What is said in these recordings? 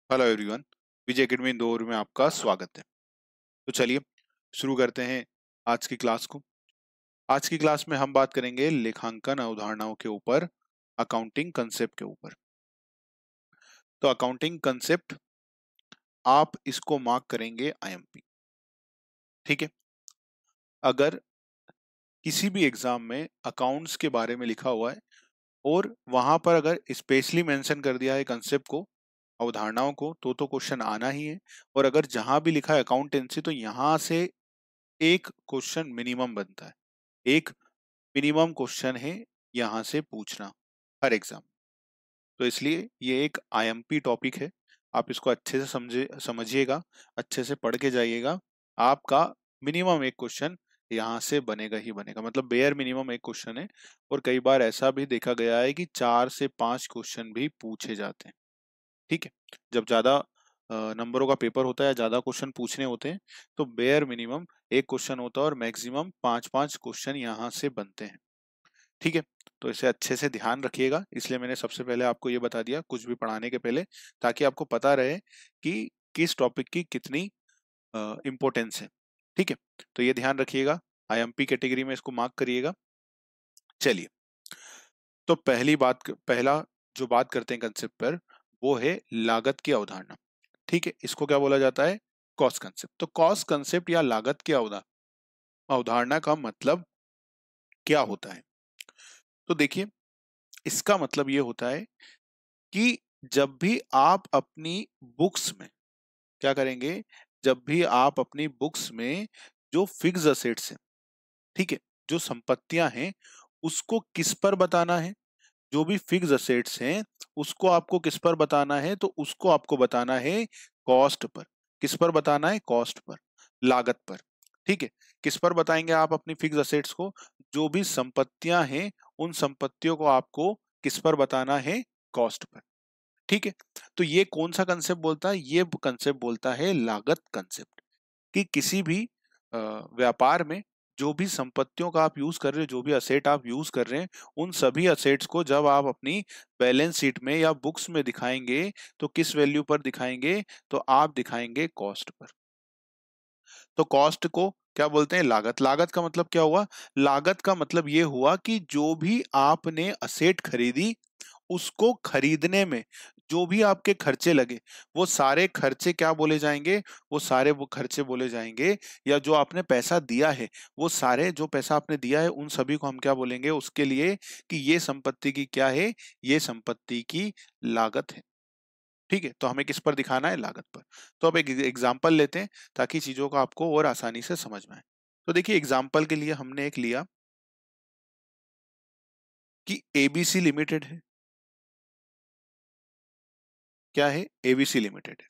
Hello everyone. Vijay Academy Indore में आपका स्वागत है। तो चलिए शुरू करते हैं आज की क्लास को। आज की क्लास में हम बात करेंगे लेखांकन अवधारणाओं के ऊपर, अकाउंटिंग कंसेप्ट के ऊपर। तो अकाउंटिंग कंसेप्ट आप इसको मार्क करेंगे आईएमपी। ठीक है। अगर किसी भी एग्जाम में अकाउंट्स के बारे में लिखा हुआ है और वहां पर अगर स्पेशली मेंशन कर दिया है कंसेप्ट को, अवधारणाओं को, तो क्वेश्चन आना ही है। और अगर जहां भी लिखा है अकाउंटेंसी तो यहां से एक क्वेश्चन मिनिमम बनता है। एक मिनिमम क्वेश्चन है यहां से पूछना हर एग्जाम। तो इसलिए ये एक आईएमपी टॉपिक है। आप इसको अच्छे से समझिएगा, अच्छे से पढ़ के जाइएगा। आपका मिनिमम एक क्वेश्चन यहाँ से बनेगा ही बनेगा, मतलब बेयर मिनिमम एक क्वेश्चन है। और कई बार ऐसा भी देखा गया है कि 4 से 5 क्वेश्चन भी पूछे जाते हैं। ठीक है। जब ज्यादा नंबरों का पेपर होता है या ज्यादा क्वेश्चन पूछने होते हैं तो बेयर मिनिमम एक क्वेश्चन होता है और मैक्सिमम 5 5 क्वेश्चन यहाँ से बनते हैं। ठीक है। तो इसे अच्छे से ध्यान रखिएगा, इसलिए मैंने सबसे पहले आपको ये बता दिया कुछ भी पढ़ाने के पहले, ताकि आपको पता रहे कि किस टॉपिक की कितनी इम्पोर्टेंस है। ठीक है। तो ये ध्यान रखिएगा, आईएमपी कैटेगरी में इसको मार्क करिएगा। चलिए, तो पहला जो बात करते हैं कंसेप्ट पर, वो है लागत की अवधारणा। ठीक है। इसको क्या बोला जाता है? Cost concept. तो कॉस्ट कंसेप्ट या लागत की अवधारणा का मतलब क्या होता है? तो देखिए, इसका मतलब ये होता है कि जब भी आप अपनी बुक्स में क्या करेंगे, जब भी आप अपनी बुक्स में जो फिक्स असेट्स हैं, ठीक है, जो संपत्तियां हैं, उसको किस पर बताना है? जो भी फिक्स असेट्स हैं उसको आपको किस पर बताना है? तो उसको आपको बताना है कॉस्ट पर। किस पर बताना है? कॉस्ट पर, लागत पर। ठीक है। किस पर बताएंगे आप अपनी फिक्स असेट्स को? जो भी संपत्तियां हैं उन संपत्तियों को आपको किस पर बताना है? Cost per. ठीक है। तो ये कौन सा कंसेप्ट बोलता है? ये कंसेप्ट बोलता है लागत कंसेप्ट। कि किसी भी व्यापार में जो भी संपत्तियों का आप यूज कर रहे हो, जो भी असेट आप यूज कर रहे हैं, उन सभी असेट्स को जब आप अपनी बैलेंस शीट में या बुक्स में दिखाएंगे तो किस वैल्यू पर दिखाएंगे? तो आप दिखाएंगे कॉस्ट पर। तो कॉस्ट को क्या बोलते हैं? लागत। लागत का मतलब क्या हुआ? लागत का मतलब ये हुआ कि जो भी आपने असेट खरीदी, उसको खरीदने में जो भी आपके खर्चे लगे, वो सारे खर्चे क्या बोले जाएंगे? वो सारे वो खर्चे बोले जाएंगे। या जो आपने पैसा दिया है, वो सारे जो पैसा आपने दिया है उन सभी को हम क्या बोलेंगे उसके लिए? कि ये संपत्ति की क्या है? ये संपत्ति की लागत है। ठीक है। तो हमें किस पर दिखाना है? लागत पर। तो अब एक एग्जाम्पल लेते हैं ताकि चीजों को आपको और आसानी से समझ में आए। तो देखिए, एग्जाम्पल के लिए हमने एक लिया कि एबीसी लिमिटेड है। क्या है? एबीसी लिमिटेड है।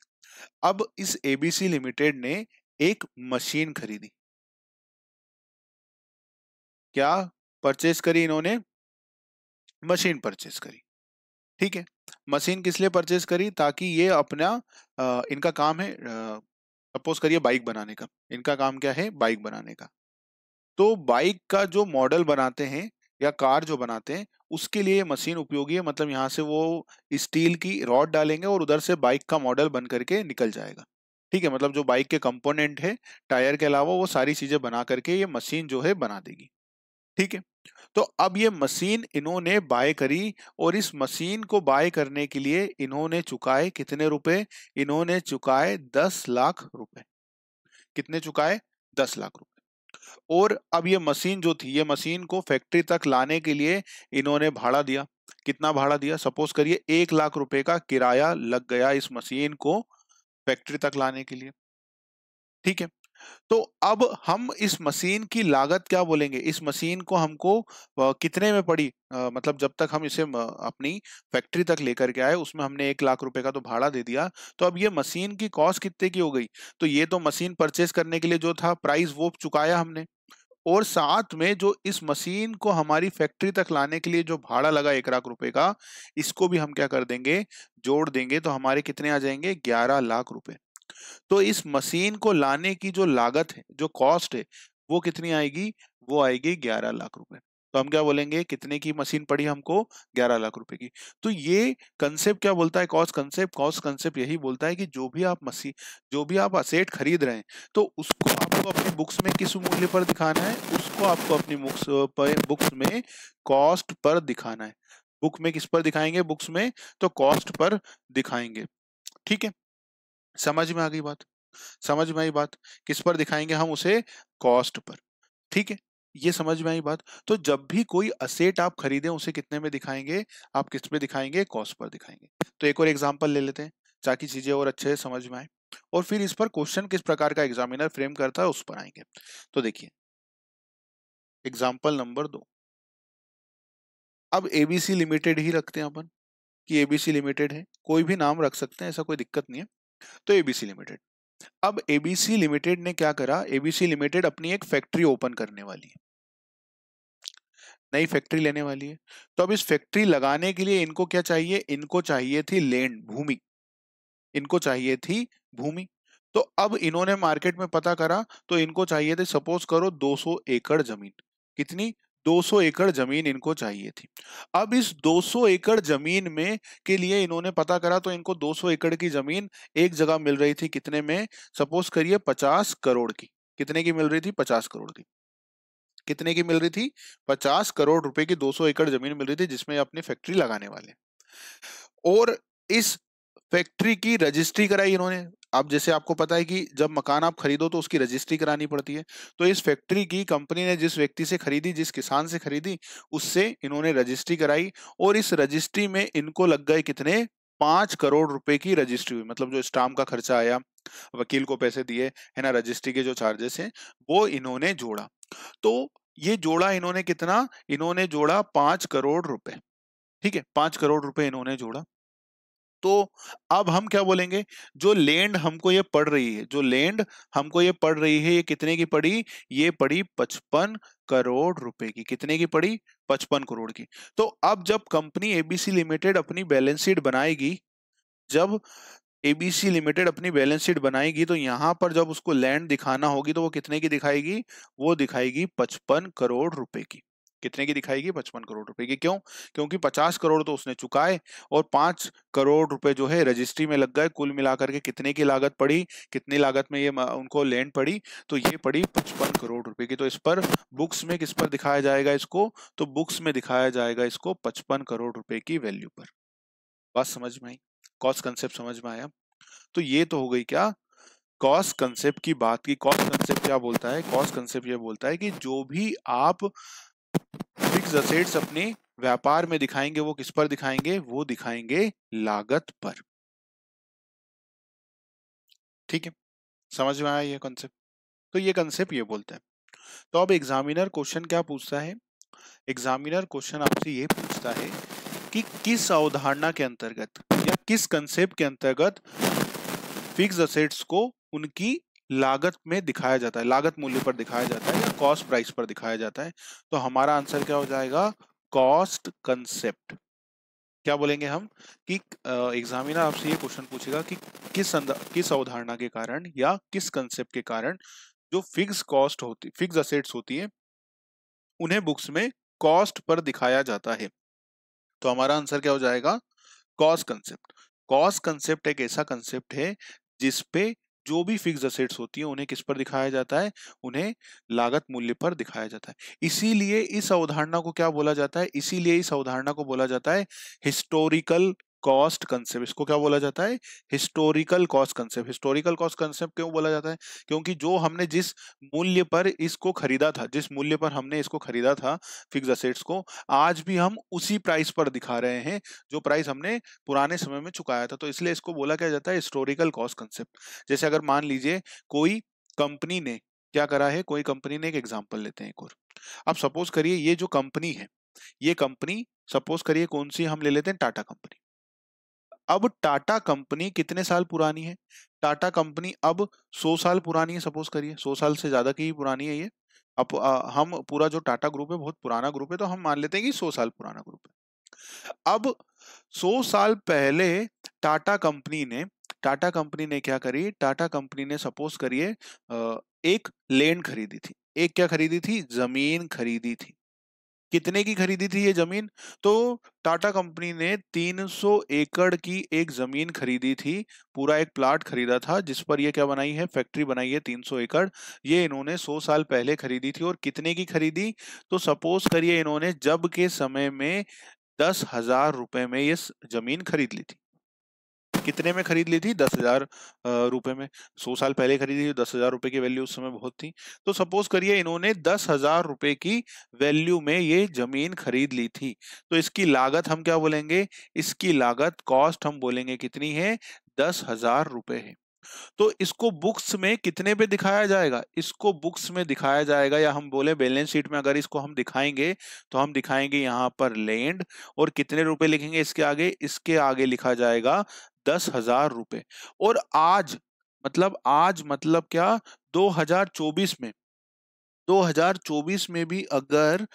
अब इस एबीसी लिमिटेड ने एक मशीन खरीदी। क्या परचेज करी इन्होंने? मशीन परचेज करी। ठीक है। मशीन किस लिए परचेज करी? ताकि ये अपना इनका काम है, सपोज करिए बाइक बनाने का। इनका काम क्या है? बाइक बनाने का। तो बाइक का जो मॉडल बनाते हैं या कार जो बनाते हैं, उसके लिए ये मशीन उपयोगी है। मतलब यहाँ से वो स्टील की रॉड डालेंगे और उधर से बाइक का मॉडल बन करके निकल जाएगा। ठीक है। मतलब जो बाइक के कंपोनेंट है, टायर के अलावा, वो सारी चीजें बना करके ये मशीन जो है बना देगी। ठीक है। तो अब ये मशीन इन्होंने बाय करी और इस मशीन को बाय करने के लिए इन्होंने चुकाए कितने रुपए? इन्होंने चुकाए 10 लाख रुपए। कितने चुकाए? 10 लाख रुपए। और अब ये मशीन जो थी, ये मशीन को फैक्ट्री तक लाने के लिए इन्होंने भाड़ा दिया। कितना भाड़ा दिया? सपोज करिए 1 लाख रुपए का किराया लग गया इस मशीन को फैक्ट्री तक लाने के लिए। ठीक है। तो अब हम इस मशीन की लागत क्या बोलेंगे? इस मशीन को हमको कितने में पड़ी? मतलब जब तक हम इसे अपनी फैक्ट्री तक लेकर के आए, उसमें हमने 1 लाख रुपए का तो भाड़ा दे दिया। तो अब ये मशीन की कॉस्ट कितने की हो गई? तो ये तो मशीन परचेज करने के लिए जो था प्राइस वो चुकाया हमने, और साथ में जो इस मशीन को हमारी फैक्ट्री तक लाने के लिए जो भाड़ा लगा 1 लाख रुपए का, इसको भी हम क्या कर देंगे? जोड़ देंगे। तो हमारे कितने आ जाएंगे? 11 लाख रुपए। तो इस मशीन को लाने की जो लागत है, जो कॉस्ट है, वो कितनी आएगी? वो आएगी 11 लाख रुपए। तो हम क्या बोलेंगे, कितने की मशीन पड़ी हमको, 11 लाख रुपए की। तो ये कंसेप्ट क्या बोलता है, कॉस्ट कंसेप्ट? कॉस्ट कंसेप्ट यही बोलता है कि जो भी आप असेट खरीद रहे हैं, तो उसको आपको अपनी बुक्स में किस मूल्य पर दिखाना है, उसको आपको अपनी बुक्स में कॉस्ट पर दिखाना है। बुक में किस पर दिखाएंगे, बुक्स में तो कॉस्ट पर दिखाएंगे। ठीक है, समझ में आ गई बात? समझ में आई बात? किस पर दिखाएंगे हम उसे, कॉस्ट पर। ठीक है, ये समझ में आई बात? तो जब भी कोई असेट आप खरीदें उसे कितने में दिखाएंगे, आप किस पे दिखाएंगे, कॉस्ट पर दिखाएंगे। तो एक और एग्जांपल ले लेते हैं ताकि चीजें और अच्छे से समझ में आए, और फिर इस पर क्वेश्चन किस प्रकार का एग्जामिनर फ्रेम करता है उस पर आएंगे। तो देखिए एग्जाम्पल नंबर 2। अब एबीसी लिमिटेड ही रखते हैं अपन, कि एबीसी लिमिटेड है, कोई भी नाम रख सकते हैं, ऐसा कोई दिक्कत नहीं है। तो एबीसी लिमिटेड, अब एबीसी लिमिटेड ने क्या करा, एबीसी लिमिटेड अपनी एक फैक्ट्री ओपन करने वाली है, नई फैक्ट्री लेने वाली है। तो अब इस फैक्ट्री लगाने के लिए इनको क्या चाहिए, इनको चाहिए थी लैंड, भूमि, इनको चाहिए थी भूमि। तो अब इन्होंने मार्केट में पता करा, तो इनको चाहिए थे, सपोज करो 200 एकड़ जमीन। कितनी, 200 एकड़ जमीन इनको चाहिए थी। अब इस 200 एकड़ जमीन में के लिए इन्होंने पता करा, तो इनको 200 एकड़ की जमीन एक जगह मिल रही थी, कितने में, सपोज करिए 50 करोड़ की। कितने की मिल रही थी, 50 करोड़ की। कितने की मिल रही थी, 50 करोड़ रुपए की 200 एकड़ जमीन मिल रही थी, जिसमें अपनी फैक्ट्री लगाने वाले। और इस फैक्ट्री की रजिस्ट्री कराई इन्होंने। अब जैसे आपको पता है कि जब मकान आप खरीदो तो उसकी रजिस्ट्री करानी पड़ती है। तो इस फैक्ट्री की कंपनी ने जिस व्यक्ति से खरीदी, जिस किसान से खरीदी, उससे इन्होंने रजिस्ट्री कराई। और इस रजिस्ट्री में इनको लग गए कितने, 5 करोड़ रुपए की रजिस्ट्री हुई। मतलब जो स्टाम्प का खर्चा आया, वकील को पैसे दिए, है ना, रजिस्ट्री के जो चार्जेस हैं वो इन्होंने जोड़ा। तो ये जोड़ा इन्होंने कितना, इन्होंने जोड़ा 5 करोड़ रुपए। ठीक है, 5 करोड़ रुपए इन्होंने जोड़ा। तो अब हम क्या बोलेंगे, जो लैंड हमको ये पड़ रही है, जो लैंड हमको ये पड़ रही है, ये कितने की पड़ी, ये पड़ी 55 करोड़ रुपए की। कितने की पड़ी, 55 करोड़ की। तो अब जब कंपनी एबीसी लिमिटेड अपनी बैलेंस शीट बनाएगी, जब एबीसी लिमिटेड अपनी बैलेंस शीट बनाएगी, तो यहां पर जब उसको लैंड दिखाना होगी, तो वो कितने की दिखाएगी, वो दिखाएगी 55 करोड़ रुपए की। कितने की दिखाएगी, 55 करोड़ रुपए की। क्यों, क्योंकि 50 करोड़ तो उसने चुकाए, और 5 करोड़ रुपए जो है रजिस्ट्री में लग गए। कुल मिलाकर के कितने की लागत पड़ी, कितनी लागत में ये उनको लैंड पड़ी, तो ये पड़ी 55 करोड़ रुपए की। तो इस पर बुक्स में किस पर दिखाया जाएगा इसको, तो बुक्स में दिखाया जाएगा इसको 55 करोड़ रुपए की वैल्यू पर। बात समझ में आई, कॉस्ट कंसेप्ट समझ में आया? तो ये तो हो गई क्या, कॉस्ट कंसेप्ट की बात की। कॉस्ट कंसेप्ट क्या बोलता है, कॉस्ट कंसेप्ट ये बोलता है कि जो भी आप फिक्स असेट्स अपने व्यापार में दिखाएंगे, वो किस पर दिखाएंगे, वो दिखाएंगे लागत पर। ठीक है, समझ में आया ये कंसेप्ट? तो ये कंसेप्ट ये बोलता है। तो अब एग्जामिनर क्वेश्चन क्या पूछता है, एग्जामिनर क्वेश्चन आपसे ये पूछता है कि किस अवधारणा के अंतर्गत या किस कंसेप्ट के अंतर्गत फिक्स असेट्स को उनकी लागत में दिखाया जाता है, लागत मूल्य पर दिखाया जाता है, या कॉस्ट प्राइस पर दिखाया जाता है। तो हमारा आंसर क्या हो जाएगा, कॉस्ट कंसेप्ट। क्या बोलेंगे हम कि एग्जामिनर आपसे ये क्वेश्चन पूछेगा कि किस अवधारणा के कारण या किस कंसेप्ट के कारण जो फिक्स असेट्स होती है, उन्हें बुक्स में कॉस्ट पर दिखाया जाता है। तो हमारा आंसर क्या हो जाएगा, कॉस्ट कंसेप्ट। कॉस्ट कंसेप्ट एक ऐसा कंसेप्ट है जिसपे जो भी फिक्स असेट्स होती है उन्हें किस पर दिखाया जाता है, उन्हें लागत मूल्य पर दिखाया जाता है। इसीलिए इस अवधारणा को क्या बोला जाता है, इसीलिए इस अवधारणा को बोला जाता है हिस्टोरिकल कॉस्ट कंसेप्ट। इसको क्या बोला जाता है, historical cost concept. Historical cost concept क्यों बोला जाता है, क्योंकि जो हमने जिस मूल्य पर इसको खरीदा था, जिस मूल्य पर हमने इसको खरीदा था फिक्स असेट्स को, आज भी हम उसी प्राइस पर दिखा रहे हैं जो प्राइस हमने पुराने समय में चुकाया था। तो इसलिए इसको बोला क्या जाता है, हिस्टोरिकल कॉस्ट कंसेप्ट। जैसे अगर मान लीजिए कोई कंपनी ने क्या करा है, कोई कंपनी ने, एक एग्जांपल लेते हैं एक और। अब सपोज करिए ये जो कंपनी है, ये कंपनी सपोज करिए कौन सी, हम ले लेते हैं टाटा कंपनी। अब टाटा कंपनी कितने साल पुरानी है, टाटा कंपनी अब 100 साल पुरानी है। सपोज करिए 100 साल से ज्यादा की ही पुरानी है ये। अब हम पूरा जो टाटा ग्रुप है बहुत पुराना ग्रुप है, तो हम मान लेते हैं कि 100 साल पुराना ग्रुप है। अब 100 साल पहले टाटा कंपनी ने टाटा कंपनी ने क्या करी, टाटा कंपनी ने सपोज करिए एक लैंड खरीदी थी, एक क्या खरीदी थी, जमीन खरीदी थी। कितने की खरीदी थी ये जमीन? तो टाटा कंपनी ने 300 एकड़ की एक जमीन खरीदी थी, पूरा एक प्लाट खरीदा था जिस पर ये क्या बनाई है, फैक्ट्री बनाई है 300 एकड़। ये इन्होंने 100 साल पहले खरीदी थी। और कितने की खरीदी? तो सपोज करिए इन्होंने जब के समय में 10,000 रुपए में ये जमीन खरीद ली थी। कितने में खरीद ली थी? 10,000 रुपए में। 100 साल पहले खरीदी थी, 10,000 रुपए की वैल्यू उस समय बहुत थी। तो सपोज करिए इन्होंने 10,000 रुपए की वैल्यू में ये जमीन खरीद ली थी। तो इसकी लागत हम क्या बोलेंगे? इसकी लागत, कॉस्ट हम बोलेंगे कितनी है? 10,000 रुपए है। तो इसको बुक्स में कितने पे दिखाया जाएगा? इसको बुक्स में दिखाया जाएगा, या हम बोले बैलेंस शीट में अगर इसको हम दिखाएंगे तो हम दिखाएंगे यहाँ पर लैंड, और कितने रुपए लिखेंगे इसके आगे? इसके आगे लिखा जाएगा 10,000 रुपए। और आज मतलब क्या, 2024 में, 2024 में भी अगर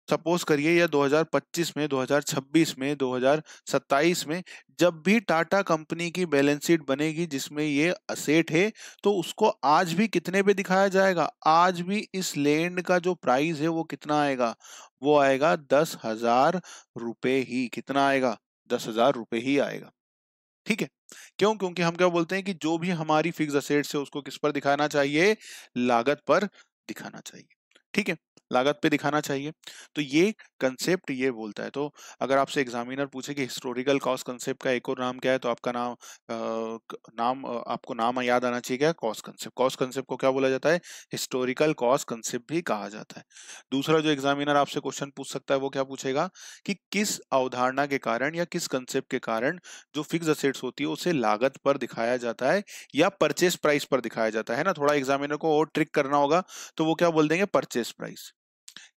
सपोज करिए, या 2025 में, 2026 में, 2027 में, जब भी टाटा कंपनी की बैलेंस शीट बनेगी जिसमें ये असेट है, तो उसको आज भी कितने पे दिखाया जाएगा? आज भी इस लैंड का जो प्राइस है वो कितना आएगा? वो आएगा 10,000 रुपए ही। कितना आएगा? 10,000 रुपए ही आएगा। ठीक है। क्यों? क्योंकि हम क्या बोलते हैं कि जो भी हमारी फिक्स असेट्स है उसको किस पर दिखाना चाहिए? लागत पर दिखाना चाहिए। ठीक है, लागत पे दिखाना चाहिए। तो ये कंसेप्ट ये बोलता है। तो अगर आपसे एग्जामिनर पूछे कि हिस्टोरिकल कॉस्ट कंसेप्ट का एक और नाम क्या है, तो आपका आपको नाम याद आना चाहिए, क्या? Cost concept. कॉस्ट कंसेप्ट को क्या बोला जाता है? हिस्टोरिकल कॉस्ट कंसेप्ट भी कहा जाता है। दूसरा जो एग्जामिनर आपसे क्वेश्चन पूछ सकता है वो क्या पूछेगा कि किस अवधारणा के कारण या किस कंसेप्ट के कारण जो फिक्स असेट्स होती है उसे लागत पर दिखाया जाता है या परचेस प्राइस पर दिखाया जाता है ना। थोड़ा एग्जामिनर को और ट्रिक करना होगा, तो वो क्या बोल देंगे? Purchase price.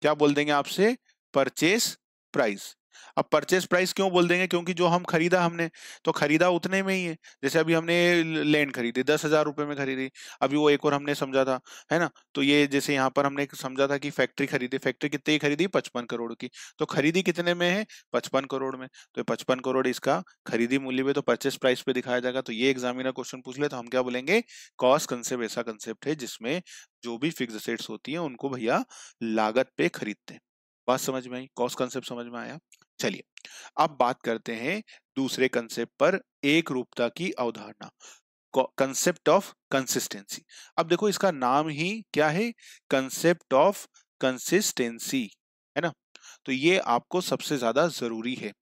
क्या बोल देंगे आपसे? Purchase price. अब परचेस प्राइस क्यों बोल देंगे? क्योंकि जो हम खरीदा हमने, तो खरीदा उतने में ही है। जैसे अभी हमने लैंड खरीदी 10,000 रुपए में खरीदी। अभी वो एक और हमने समझा था, है ना। तो ये जैसे यहाँ पर हमने समझा था कि फैक्ट्री खरीदी, फैक्ट्री कितने की खरीदी? 55 करोड़ की। तो खरीदी कितने में है? 55 करोड़ में। तो 55 करोड़ इसका खरीदी मूल्य पे, तो परचेस प्राइस पे दिखाया जाएगा। तो ये एग्जामिनर क्वेश्चन पूछ ले तो हम क्या बोलेंगे? कॉस्ट कंसेप्ट ऐसा कंसेप्ट है जिसमें जो भी फिक्स असेट्स होती है उनको भैया लागत पे खरीदते हैं। बात समझ में आई? कॉस्ट कंसेप्ट समझ में आया? चलिए अब बात करते हैं दूसरे कंसेप्ट पर, एक रूपता की अवधारणा, कंसेप्ट ऑफ कंसिस्टेंसी। अब देखो इसका नाम ही क्या है? कंसेप्ट ऑफ कंसिस्टेंसी, है ना। तो ये आपको सबसे ज्यादा जरूरी है।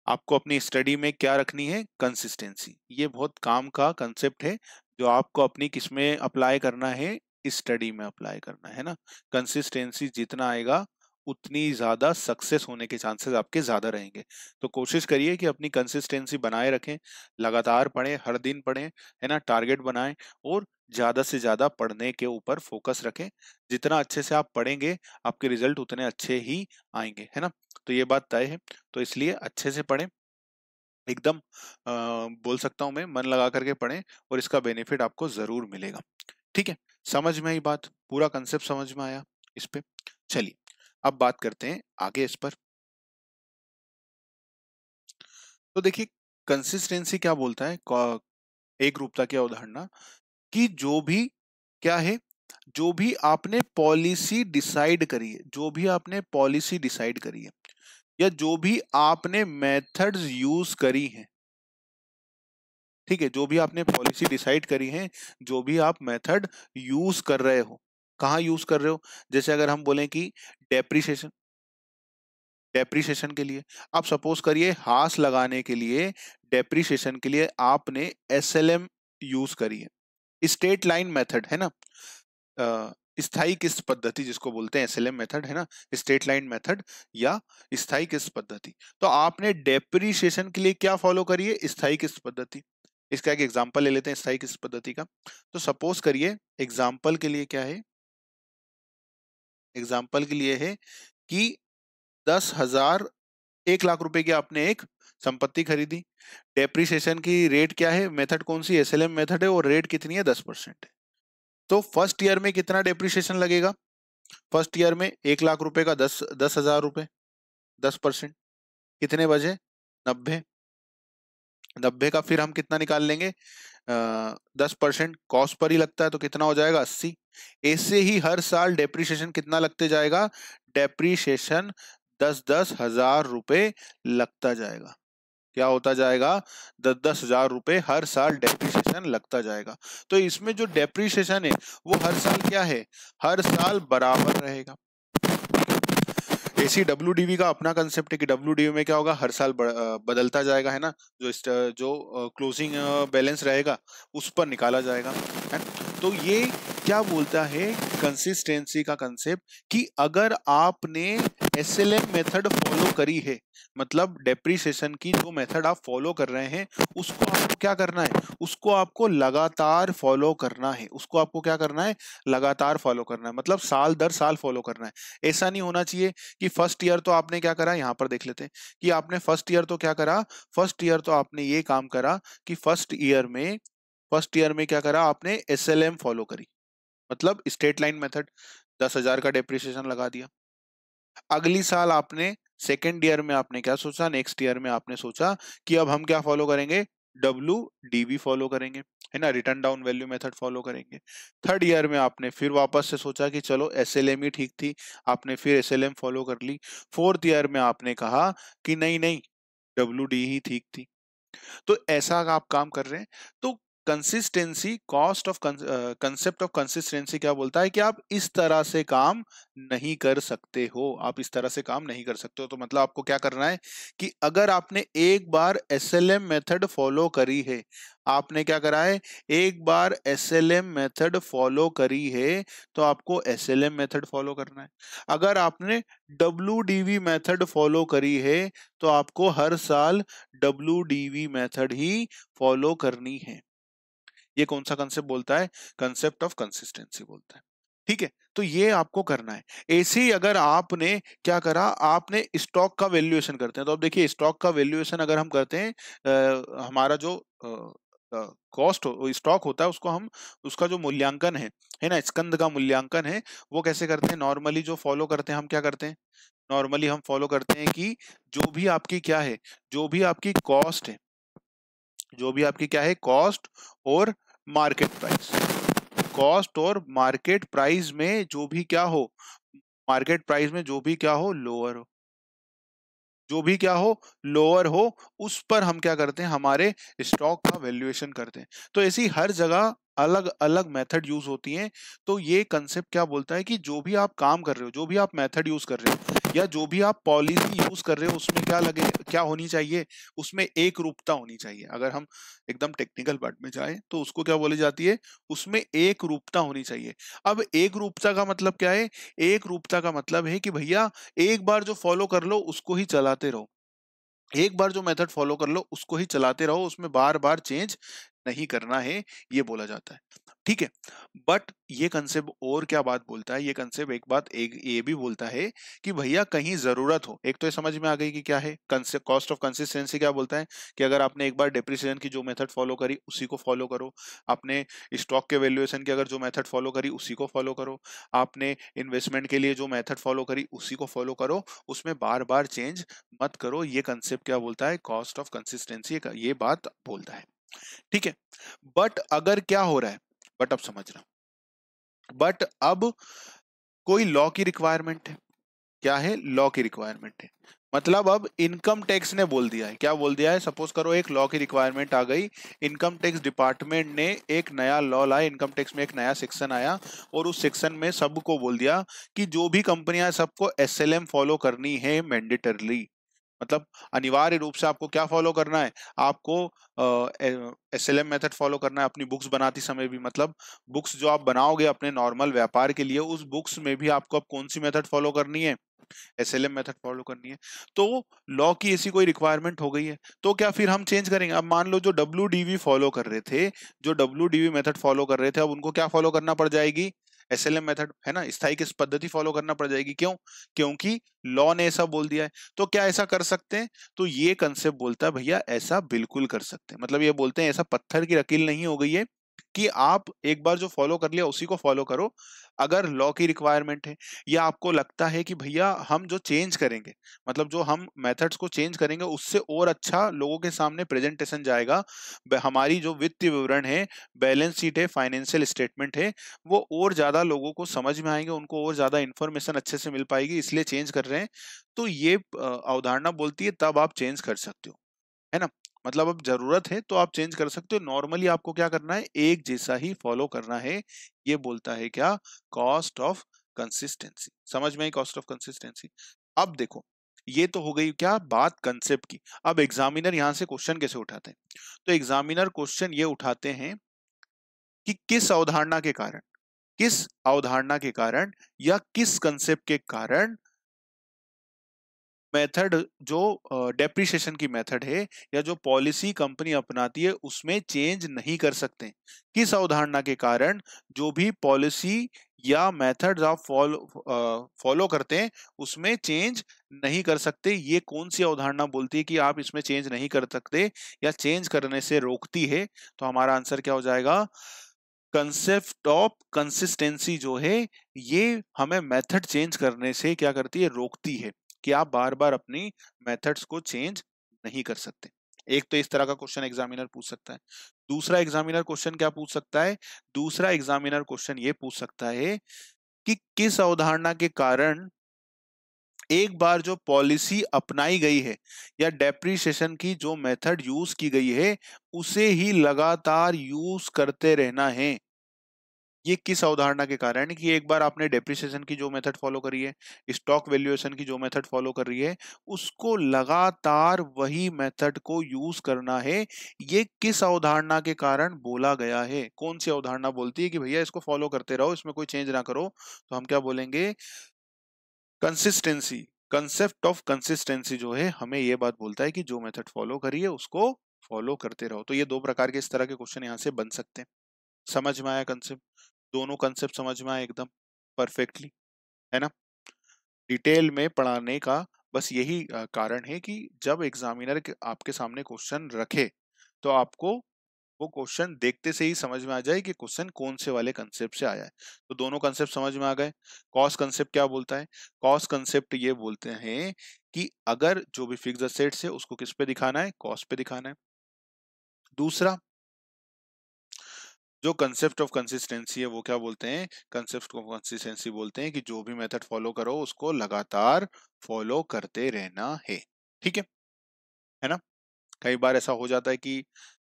आपको अपनी स्टडी में क्या रखनी है? कंसिस्टेंसी। ये बहुत काम का कंसेप्ट है जो आपको अपनी किसमें अप्लाई करना है? स्टडी में अप्लाई करना है ना। कंसिस्टेंसी जितना आएगा उतनी ज्यादा सक्सेस होने के चांसेस आपके ज्यादा रहेंगे। तो कोशिश करिए कि अपनी कंसिस्टेंसी बनाए रखें, लगातार पढ़ें, हर दिन पढ़ें, है ना। टारगेट बनाएं और ज्यादा से ज्यादा पढ़ने के ऊपर फोकस रखें। जितना अच्छे से आप पढ़ेंगे आपके रिजल्ट उतने अच्छे ही आएंगे, है ना। तो ये बात तय है। तो इसलिए अच्छे से पढ़ें, एकदम बोल सकता हूं मैं मन लगा करके पढ़ें, और इसका बेनिफिट आपको जरूर मिलेगा। ठीक है, समझ में आई बात? पूरा कंसेप्ट समझ में आया इस पे? चलिए अब बात करते हैं आगे इस पर। तो देखिए कंसिस्टेंसी क्या बोलता है, एक रूपता की अवधारणा, कि जो भी क्या है, जो भी आपने पॉलिसी डिसाइड करी है, जो भी आपने पॉलिसी डिसाइड करी है, या जो भी आपने मेथड्स यूज करी हैं, ठीक है, जो भी आपने पॉलिसी डिसाइड करी है, जो भी आप मेथड यूज कर रहे हो, कहाँ यूज कर रहे हो? जैसे अगर हम बोलें कि डेप्रिसिएशन, डेप्रिसिएशन के लिए आप सपोज करिए हास लगाने के लिए, डेप्रिसिएशन के लिए आपने एसएलएम यूज करी है, स्ट्रेट लाइन मेथड, है ना। स्थायी किस्त पद्धति जिसको बोलते हैं, एसएलएम मेथड, है ना, स्ट्रेट लाइन मेथड या स्थायी किस्त पद्धति। तो आपने डेप्रिसिएशन के लिए क्या फॉलो करिए? स्थायी किस्त पद्धति। इसका एक एग्जांपल ले लेते हैं स्थायी किस्त पद्धति का। तो सपोज करिए एग्जांपल के लिए क्या है, एग्जांपल के लिए है कि 10,000, 1 लाख रुपए की आपने एक संपत्ति खरीदी। डेप्रिसिएशन की रेट क्या है? मेथड कौन सी? एसएलएम मेथड है, और रेट कितनी है? 10% है। तो फर्स्ट ईयर में कितना डेप्रिसिएशन लगेगा? फर्स्ट ईयर में 1 लाख रुपए का 10,000 रुपए, 10%, कितने बजे? 90। 90 का फिर हम कितना निकाल लेंगे? 10% कॉस्ट पर ही लगता है, तो कितना हो जाएगा? 80। ऐसे ही हर साल डेप्रिसिएशन कितना लगते जाएगा? डेप्रीशिएशन 10,000 रुपए लगता जाएगा। क्या होता जाएगा? 10,000 रुपए हर साल डेप्रीशिएशन लगता जाएगा। तो इसमें जो डेप्रीशिएशन है वो हर साल क्या है? हर साल बराबर रहेगा। ACWDV का अपना कंसेप्ट है कि WDV में क्या होगा, हर साल बदलता जाएगा, है ना। जो क्लोजिंग बैलेंस रहेगा उस पर निकाला जाएगा, है। तो ये क्या बोलता है, कंसिस्टेंसी का कंसेप्ट, कि अगर आपने SLM मेथड फॉलो करी है, मतलब डेप्रीशिएशन की जो मेथड आप फॉलो कर रहे हैं उसको आपको क्या करना है, उसको आपको लगातार फॉलो करना है। उसको आपको क्या करना है? लगातार फॉलो करना है, मतलब साल दर साल फॉलो करना है। ऐसा नहीं होना चाहिए कि फर्स्ट ईयर तो आपने क्या करा, यहां पर देख लेते हैं कि आपने फर्स्ट ईयर तो क्या करा, फर्स्ट ईयर तो आपने ये काम करा कि फर्स्ट ईयर में क्या करा आपने, SLM फॉलो करी, मतलब स्ट्रेट लाइन मेथड, 10,000 का डेप्रिसिएशन लगा दिया। अगली साल आपने सेकेंड ईयर में आपने क्या सोचा, नेक्स्ट ईयर में आपने सोचा कि अब हम क्या फॉलो करेंगे, WDV फॉलो करेंगे, है ना, return down value method follow करेंगे। थर्ड ईयर में आपने फिर वापस से सोचा कि चलो SLM ही ठीक थी, आपने फिर SLM फॉलो कर ली। फोर्थ ईयर में आपने कहा कि नहीं नहीं, WD ही ठीक थी। तो ऐसा आप काम कर रहे हैं। तो consistency, cost of concept of consistency क्या बोलता है कि आप इस तरह से काम नहीं कर सकते हो, आप इस तरह से काम नहीं कर सकते हो। तो मतलब आपको क्या करना है कि अगर आपने एक बार SLM मेथड फॉलो करी है, आपने क्या करा है, एक बार SLM मेथड फॉलो करी है, तो आपको SLM मेथड फॉलो करना है। अगर आपने WDV मेथड फॉलो करी है तो आपको हर साल WDV मेथड ही फॉलो करनी है। ये कौन सा कंसेप्ट बोलता है? कंसेप्ट ऑफ कंसिस्टेंसी बोलता है। ठीक है, तो ये आपको करना है। ऐसे ही अगर आपने क्या करा, आपने स्टॉक का वैल्यूएशन करते हैं, तो अब देखिए स्टॉक का वैल्यूएशन अगर हम करते हैं, हमारा जो कॉस्ट स्टॉक होता है उसको हम, उसका जो मूल्यांकन है ना, स्कंद का मूल्यांकन है, वो कैसे करते हैं? नॉर्मली जो फॉलो करते हैं, हम क्या करते हैं, नॉर्मली हम फॉलो करते हैं कि जो भी आपकी क्या है, जो भी आपकी कॉस्ट है, जो भी आपकी क्या है, कॉस्ट और मार्केट प्राइस, कॉस्ट और मार्केट प्राइस में जो भी क्या हो, मार्केट प्राइस में जो भी क्या हो, लोअर हो, जो भी क्या हो, लोअर हो, उस पर हम क्या करते हैं, हमारे स्टॉक का वैल्यूएशन करते हैं। तो ऐसी हर जगह अलग अलग मेथड यूज होती हैं। तो ये कंसेप्ट क्या बोलता है कि जो भी आप काम कर रहे हो, जो भी आप मेथड यूज कर रहे हो, या जो भी आप पॉलिसी यूज कर रहे हो, उसमें क्या लगे, क्या होनी चाहिए, उसमें एक रूपता होनी चाहिए। अगर हम एकदम टेक्निकल पार्ट में जाए तो उसको क्या बोली जाती है, उसमें एक रूपता होनी चाहिए। अब एक रूपता का मतलब क्या है? एक रूपता का मतलब है कि भैया एक बार जो फॉलो कर लो उसको ही चलाते रहो, एक बार जो मेथड फॉलो कर लो उसको ही चलाते रहो, उसमें बार बार चेंज नहीं करना है, ये बोला जाता है। ठीक है, बट ये कंसेप्ट और क्या बात बोलता है, ये कंसेप्ट एक बात एक ये भी बोलता है कि भैया कहीं जरूरत हो, एक तो ये समझ में आ गई कि क्या है कंसेप्ट, कॉस्ट ऑफ कंसिस्टेंसी क्या बोलता है कि अगर आपने एक बार डेप्रिसिएशन की जो मेथड फॉलो करी उसी को फॉलो करो, आपने स्टॉक के वैल्यूएशन की अगर जो मेथड फॉलो करी उसी को फॉलो करो, आपने इन्वेस्टमेंट के लिए जो मेथड फॉलो करी उसी को फॉलो करो, उसमें बार बार चेंज मत करो। ये कंसेप्ट क्या बोलता है, कॉस्ट ऑफ कंसिस्टेंसी का ये बात बोलता है। ठीक है, बट अगर क्या हो रहा है, बट अब समझना, बट अब कोई लॉ की रिक्वायरमेंट है, क्या है, लॉ की रिक्वायरमेंट है, मतलब अब इनकम टैक्स ने बोल दिया है, क्या बोल दिया है, सपोज करो एक लॉ की रिक्वायरमेंट आ गई, इनकम टैक्स डिपार्टमेंट ने एक नया लॉ लाया, इनकम टैक्स में एक नया सेक्शन आया और उस सेक्शन में सबको बोल दिया कि जो भी कंपनियां, सबको SLM फॉलो करनी है मैंडेटरली, मतलब अनिवार्य रूप से आपको क्या फॉलो करना है, आपको SLM मेथड फॉलो करना है अपनी बुक्स बनाती समय भी, मतलब बुक्स जो आप बनाओगे अपने नॉर्मल व्यापार के लिए, उस बुक्स में भी आपको अब कौन सी मेथड फॉलो करनी है, SLM मेथड फॉलो करनी है। तो लॉ की ऐसी कोई रिक्वायरमेंट हो गई है, तो क्या फिर हम चेंज करेंगे? अब मान लो जो WDV फॉलो कर रहे थे, जो WDV मेथड फॉलो कर रहे थे, अब उनको क्या फॉलो करना पड़ जाएगी, SLM मेथड, है ना, स्थायी किस पद्धति फॉलो करना पड़ जाएगी। क्यों? क्योंकि लॉ ने ऐसा बोल दिया है। तो क्या ऐसा कर सकते हैं? तो ये कंसेप्ट बोलता है भैया ऐसा बिल्कुल कर सकते हैं, मतलब ये बोलते हैं ऐसा पत्थर की लकीर नहीं हो गई है, कि आप एक बार जो फॉलो कर लिया उसी को फॉलो करो। अगर लॉ की रिक्वायरमेंट है या आपको लगता है कि भैया हम जो चेंज करेंगे, मतलब जो हम मेथड्स को चेंज करेंगे उससे और अच्छा लोगों के सामने प्रेजेंटेशन जाएगा, हमारी जो वित्तीय विवरण है, बैलेंस शीट है, फाइनेंशियल स्टेटमेंट है, वो और ज्यादा लोगों को समझ में आएंगे, उनको और ज्यादा इंफॉर्मेशन अच्छे से मिल पाएगी, इसलिए चेंज कर रहे हैं। तो ये अवधारणा बोलती है तब आप चेंज कर सकते हो, है ना। मतलब अब जरूरत है तो आप चेंज कर सकते हो, नॉर्मली आपको क्या करना है, एक जैसा ही फॉलो करना है। ये बोलता है क्या, कॉस्ट ऑफ कंसिस्टेंसी। समझ में आई कॉस्ट ऑफ कंसिस्टेंसी। अब देखो, ये तो हो गई क्या बात कंसेप्ट की। अब एग्जामिनर यहां से क्वेश्चन कैसे उठाते हैं, तो एग्जामिनर क्वेश्चन ये उठाते हैं कि किस अवधारणा के कारण, किस अवधारणा के कारण या किस कंसेप्ट के कारण मेथड, जो डेप्रिसिएशन की मेथड है या जो पॉलिसी कंपनी अपनाती है उसमें चेंज नहीं कर सकते। किस अवधारणा के कारण जो भी पॉलिसी या मेथड आप फॉलो करते हैं उसमें चेंज नहीं कर सकते। ये कौन सी अवधारणा बोलती है कि आप इसमें चेंज नहीं कर सकते या चेंज करने से रोकती है? तो हमारा आंसर क्या हो जाएगा, कंसेप्ट ऑफ कंसिस्टेंसी जो है ये हमें मेथड चेंज करने से क्या करती है, रोकती है, कि आप बार बार अपनी मेथड्स को चेंज नहीं कर सकते। एक तो इस तरह का क्वेश्चन एग्जामिनर पूछ सकता है। दूसरा एग्जामिनर क्वेश्चन क्या पूछ सकता है, दूसरा एग्जामिनर क्वेश्चन ये पूछ सकता है कि किस अवधारणा के कारण एक बार जो पॉलिसी अपनाई गई है या डेप्रिसिएशन की जो मेथड यूज की गई है उसे ही लगातार यूज करते रहना है। ये किस अवधारणा के कारण है कि एक बार आपने डेप्रिसिएशन की जो मेथड फॉलो करी है, स्टॉक वैल्यूएशन की जो मेथड फॉलो कर रही है, उसको लगातार वही मेथड को यूज करना है। ये किस अवधारणा के कारण बोला गया है, कौन सी अवधारणा बोलती है कि भैया इसको फॉलो करते रहो, इसमें कोई चेंज ना करो? तो हम क्या बोलेंगे, कंसिस्टेंसी। कंसेप्ट ऑफ कंसिस्टेंसी जो है हमें ये बात बोलता है कि जो मेथड फॉलो करी है उसको फॉलो करते रहो। तो ये दो प्रकार के इस तरह के क्वेश्चन यहाँ से बन सकते हैं। समझ में आया कंसेप्ट? दोनों कंसेप्ट समझ में आए एकदम परफेक्टली, है ना। डिटेल में पढ़ाने का बस यही कारण है कि जब एग्जामिनर आपके सामने क्वेश्चन रखे तो आपको वो क्वेश्चन देखते से ही समझ में आ जाए कि क्वेश्चन कौन से वाले कंसेप्ट से आया है। तो दोनों कंसेप्ट समझ में आ गए। कॉस्ट कंसेप्ट क्या बोलता है, कॉस्ट कंसेप्ट ये बोलते हैं कि अगर जो भी फिक्स्ड असेट्स है उसको किस पे दिखाना है, कॉस्ट पे दिखाना है। दूसरा जो कंसेप्ट ऑफ कंसिस्टेंसी है वो क्या बोलते हैं, कंसेप्ट ऑफ कंसिस्टेंसी बोलते हैं कि जो भी मेथड फॉलो करो उसको लगातार फॉलो करते रहना है। ठीक है ना। कई बार ऐसा हो जाता है कि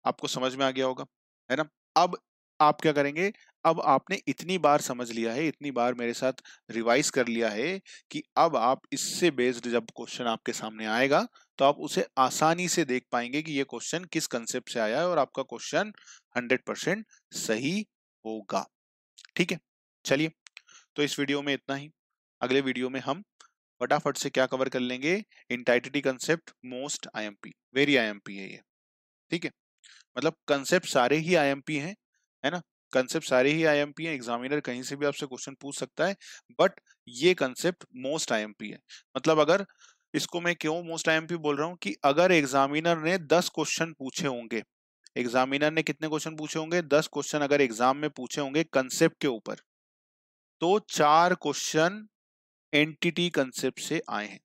आपको समझ में आ गया होगा, है ना। अब आप क्या करेंगे, अब आपने इतनी बार समझ लिया है, इतनी बार मेरे साथ रिवाइज कर लिया है कि अब आप इससे बेस्ड जब क्वेश्चन आपके सामने आएगा तो आप उसे आसानी से देख पाएंगे कि ये क्वेश्चन किस कंसेप्ट से आया है और आपका क्वेश्चन 100% सही होगा। ठीक है, चलिए, तो इस वीडियो में इतना ही। अगले वीडियो में हम फटाफट से क्या कवर कर लेंगे, identity concept, most IMP, very IMP है ये। ठीक है, मतलब कंसेप्ट सारे ही आईएमपी हैं, है ना। कंसेप्ट सारे ही आईएमपी हैं, एग्जामिनर कहीं से भी आपसे क्वेश्चन पूछ सकता है, बट ये कंसेप्ट मोस्ट आईएमपी है। मतलब अगर इसको मैं क्यों मोस्ट आईएमपी बोल रहा हूँ कि अगर एग्जामिनर ने 10 क्वेश्चन पूछे होंगे, एग्जामिनर ने कितने क्वेश्चन पूछे होंगे, 10 क्वेश्चन अगर एग्जाम में पूछे होंगे कंसेप्ट के ऊपर, तो 4 क्वेश्चन एंटिटी कंसेप्ट से आए हैं।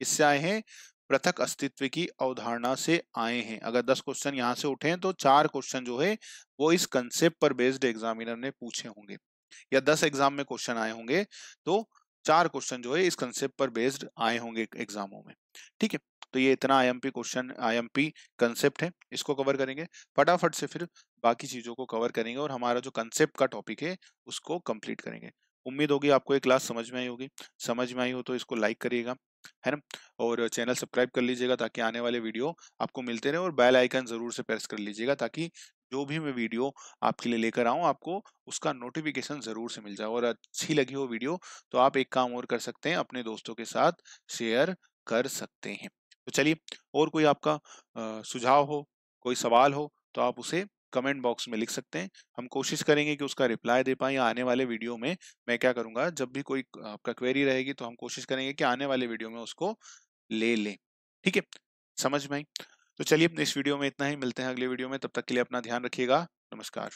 इससे आए हैं, पृथक अस्तित्व की अवधारणा से आए हैं। अगर 10 क्वेश्चन यहां से उठे हैं तो 4 क्वेश्चन जो है वो इस कंसेप्ट पर बेस्ड एग्जामिनर ने पूछे होंगे, या 10 एग्जाम में क्वेश्चन आए होंगे तो 4 क्वेश्चन जो है इस कंसेप्ट पर बेस्ड आए होंगे एग्जामों में। ठीक है, तो ये इतना आईएमपी क्वेश्चन, आईएमपी कंसेप्ट है, इसको कवर करेंगे फटाफट से, फिर बाकी चीजों को कवर करेंगे और हमारा जो कंसेप्ट का टॉपिक है उसको कंप्लीट करेंगे। उम्मीद होगी आपको ये क्लास समझ में आई होगी। समझ में आई हो तो इसको लाइक करिएगा, है ना, और चैनल सब्सक्राइब कर लीजिएगा ताकि आने वाले वीडियो आपको मिलते रहे, और बेल आइकन जरूर से प्रेस कर लीजिएगा ताकि जो भी मैं वीडियो आपके लिए लेकर आऊं आपको उसका नोटिफिकेशन जरूर से मिल जाए। और अच्छी लगी हो वीडियो तो आप एक काम और कर सकते हैं, अपने दोस्तों के साथ शेयर कर सकते हैं। तो चलिए, और कोई आपका सुझाव हो, कोई सवाल हो तो आप उसे कमेंट बॉक्स में लिख सकते हैं। हम कोशिश करेंगे कि उसका रिप्लाई दे पाए, या आने वाले वीडियो में मैं क्या करूंगा, जब भी कोई आपका क्वेरी रहेगी तो हम कोशिश करेंगे कि आने वाले वीडियो में उसको ले लें। ठीक है, समझ में आई? तो चलिए, इस वीडियो में इतना ही, मिलते हैं अगले वीडियो में, तब तक के लिए अपना ध्यान रखिएगा। नमस्कार।